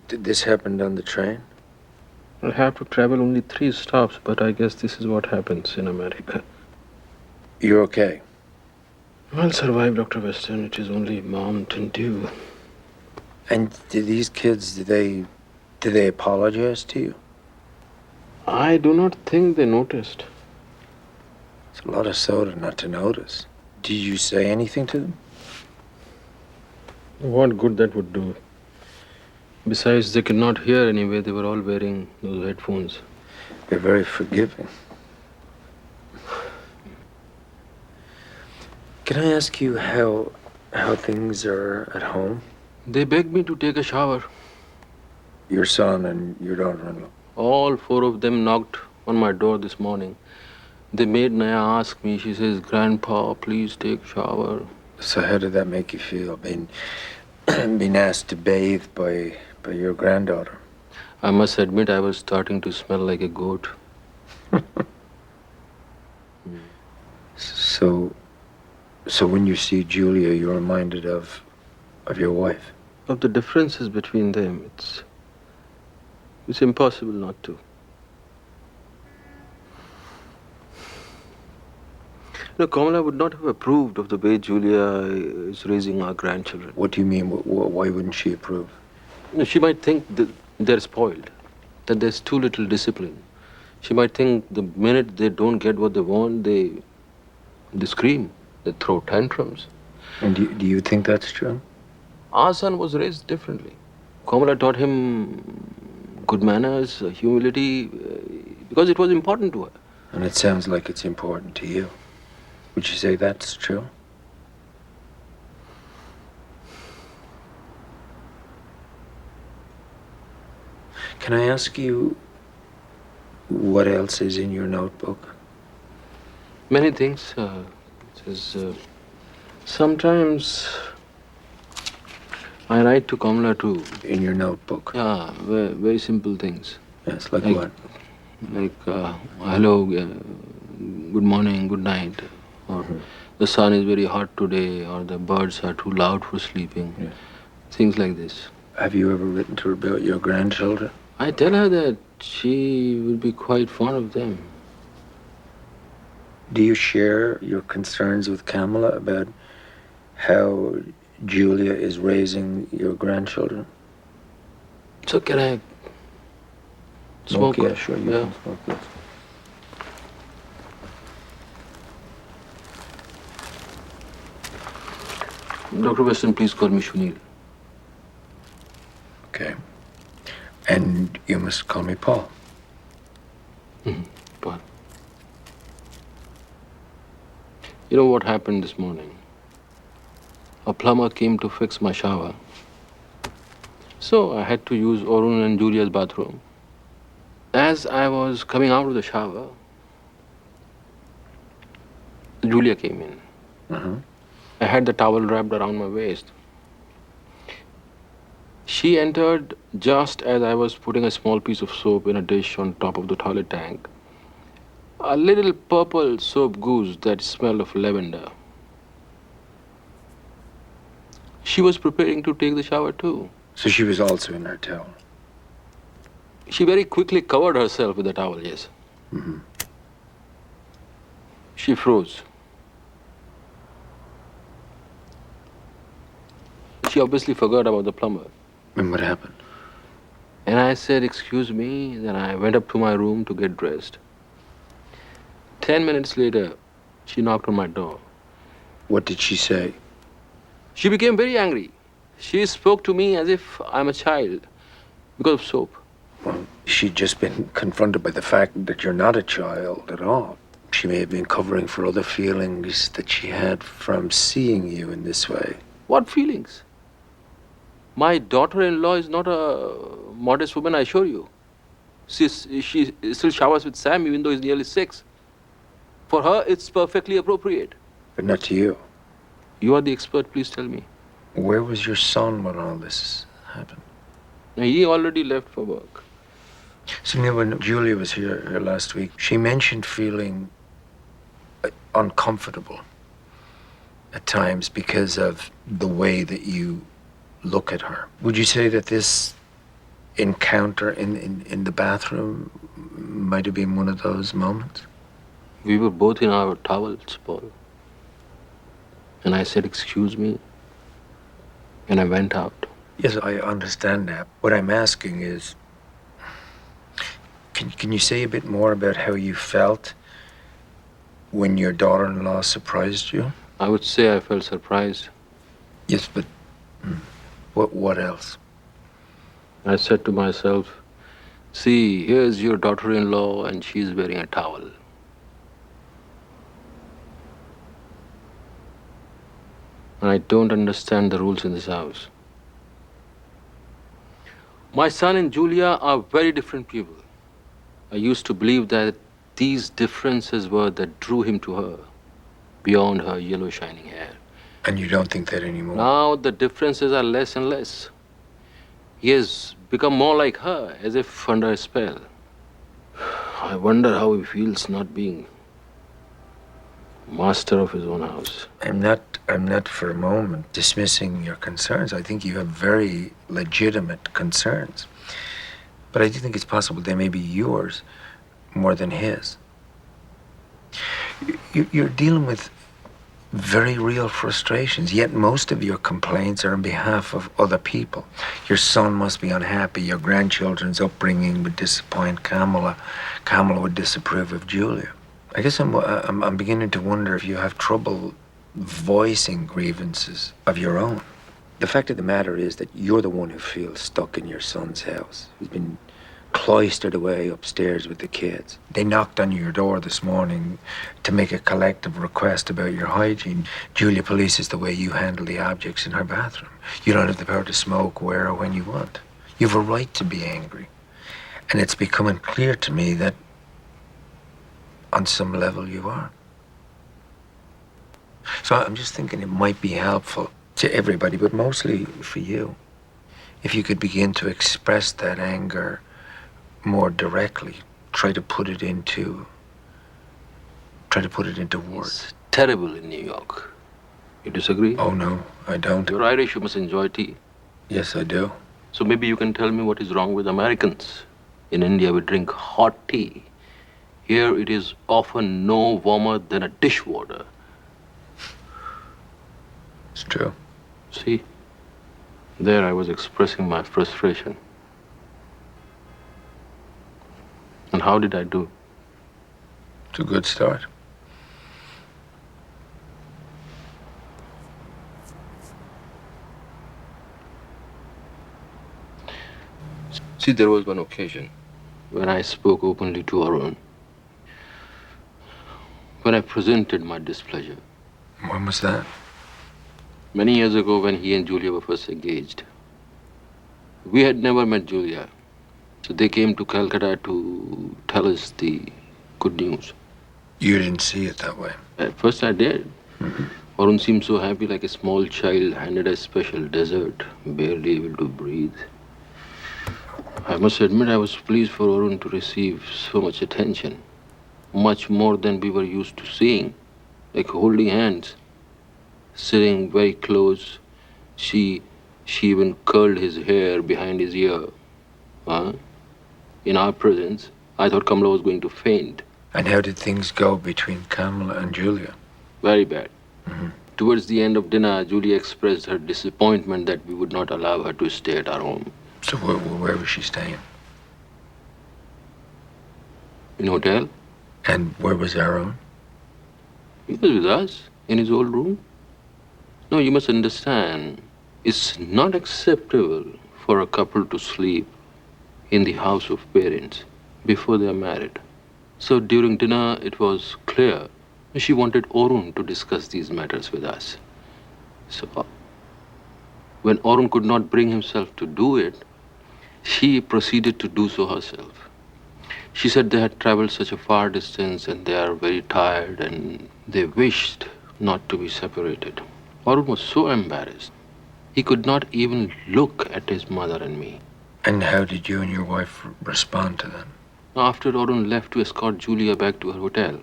Did this happen on the train? I have to travel only 3 stops, but I guess this is what happens in America. You're okay? I'll survive, Dr. Weston. It is only Mountain Dew. And did these kids, did they apologize to you? I do not think they noticed. It's a lot of soda not to notice. Did you say anything to them? What good that would do? Besides, they could not hear anyway. They were all wearing those headphones. You're very forgiving. Can I ask you how things are at home? They begged me to take a shower. Your son and your daughter-in-law. All 4 of them knocked on my door this morning. They made Naya ask me. She says, "Grandpa, please take shower." So how did that make you feel, being asked to bathe by your granddaughter? I must admit I was starting to smell like a goat. So when you see Julia, you're reminded of your wife? Of the differences between them, it's impossible not to. Kamala would not have approved of the way Julia is raising our grandchildren. What do you mean? Why wouldn't she approve? She might think that they're spoiled, that there's too little discipline. She might think the minute they don't get what they want, they scream, they throw tantrums. And do you think that's true? Our son was raised differently. Kamala taught him good manners, humility, because it was important to her. And it sounds like it's important to you. Would you say that's true? Can I ask you what else is in your notebook? Many things. It says, sometimes I write to Kamala too. In your notebook? Yeah, very, very simple things. Yes, like what? Like, hello, good morning, good night. Or the sun is very hot today, or the birds are too loud for sleeping. Yeah. Things like this. Have you ever written to her about your grandchildren? I tell her that she will be quite fond of them. Do you share your concerns with Kamala about how Julia is raising your grandchildren? So can I smoke? Yeah, sure, you can smoke this. Dr. Weston, please call me Sunil. Okay. And you must call me Paul. Paul. You know what happened this morning? A plumber came to fix my shower. So I had to use Arun and Julia's bathroom. As I was coming out of the shower, Julia came in. I had the towel wrapped around my waist. She entered just as I was putting a small piece of soap in a dish on top of the toilet tank. A little purple soap goose that smelled of lavender. She was preparing to take the shower too. So she was also in her towel? She very quickly covered herself with the towel, yes. She froze. She obviously forgot about the plumber. And what happened? And I said, "Excuse me." Then I went up to my room to get dressed. 10 minutes later, she knocked on my door. What did she say? She became very angry. She spoke to me as if I'm a child because of soap. Well, she'd just been confronted by the fact that you're not a child at all. She may have been covering for other feelings that she had from seeing you in this way. What feelings? My daughter-in-law is not a modest woman, I assure you. She still showers with Sam even though he's nearly 6. For her, it's perfectly appropriate. But not to you. You are the expert, please tell me. Where was your son when all this happened? He already left for work. Sunil, when Julia was here last week, she mentioned feeling uncomfortable at times because of the way that you look at her. Would you say that this encounter in the bathroom might have been one of those moments? We were both in our towels, Paul. And I said, "Excuse me," and I went out. Yes, I understand that. What I'm asking is, can you say a bit more about how you felt when your daughter-in-law surprised you? I would say I felt surprised. Yes, but what else? I said to myself, "See, here's your daughter-in-law and she's wearing a towel." And I don't understand the rules in this house. My son and Julia are very different people. I used to believe that these differences were that drew him to her, beyond her yellow shining hair. And you don't think that anymore? Now the differences are less and less. He has become more like her, as if under a spell. I wonder how he feels not being master of his own house. I'm not for a moment dismissing your concerns. I think you have very legitimate concerns. But I do think it's possible they may be yours more than his. You're dealing with very real frustrations, yet most of your complaints are on behalf of other people. Your son must be unhappy. Your grandchildren's upbringing would disappoint Kamala. Kamala would disapprove of Julia. I guess I'm beginning to wonder if you have trouble voicing grievances of your own. The fact of the matter is that you're the one who feels stuck in your son's house. He's been cloistered away upstairs with the kids. They knocked on your door this morning to make a collective request about your hygiene. Julia polices the way you handle the objects in her bathroom. You don't have the power to smoke where or when you want. You have a right to be angry. And it's becoming clear to me that on some level you are. So I'm just thinking it might be helpful to everybody, but mostly for you, if you could begin to express that anger more directly. Try to put it into words. It's terrible in New York. You disagree? Oh no, I don't. You're Irish, you must enjoy tea. Yes, I do. So maybe you can tell me what is wrong with Americans. In India, we drink hot tea. Here, it is often no warmer than a dishwater. It's true. See? There I was expressing my frustration. And how did I do? It's a good start. See, there was one occasion when I spoke openly to Arun. When I presented my displeasure. When was that? Many years ago when he and Julia were first engaged. We had never met Julia. So they came to Kolkata to tell us the good news. You didn't see it that way. At first I did. Arun seemed so happy, like a small child handed a special dessert, barely able to breathe. I must admit I was pleased for Arun to receive so much attention. Much more than we were used to seeing, like holding hands, sitting very close. She even curled his hair behind his ear. In our presence, I thought Kamala was going to faint. And how did things go between Kamala and Julia? Very bad. Towards the end of dinner, Julia expressed her disappointment that we would not allow her to stay at our home. So where was she staying? In a hotel. And where was Arun? He was with us, in his old room. No, you must understand, it's not acceptable for a couple to sleep in the house of parents before they are married. So during dinner, it was clear she wanted Arun to discuss these matters with us. So when Arun could not bring himself to do it, she proceeded to do so herself. She said they had traveled such a far distance and they are very tired and they wished not to be separated. Arun was so embarrassed. He could not even look at his mother and me. And how did you and your wife respond to that? After Arun left to escort Julia back to her hotel,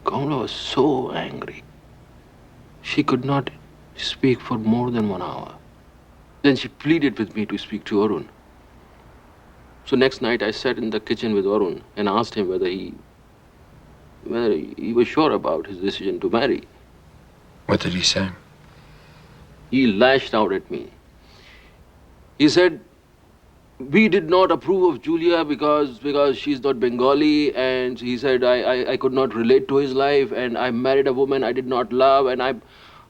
Kamala was so angry. She could not speak for more than 1 hour. Then she pleaded with me to speak to Arun. So next night I sat in the kitchen with Arun and asked him whether he was sure about his decision to marry. What did he say? He lashed out at me. He said, we did not approve of Julia because she's not Bengali, and he said I could not relate to his life, and I married a woman I did not love, and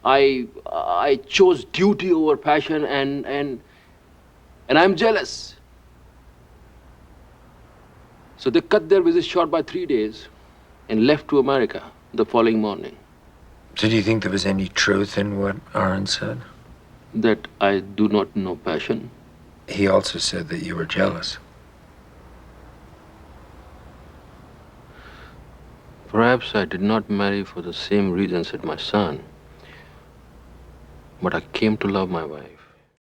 I chose duty over passion, and I'm jealous. So they cut their visit short by 3 days and left to America the following morning. So do you think there was any truth in what Arun said? That I do not know passion. He also said that you were jealous. Perhaps I did not marry for the same reasons as my son, but I came to love my wife.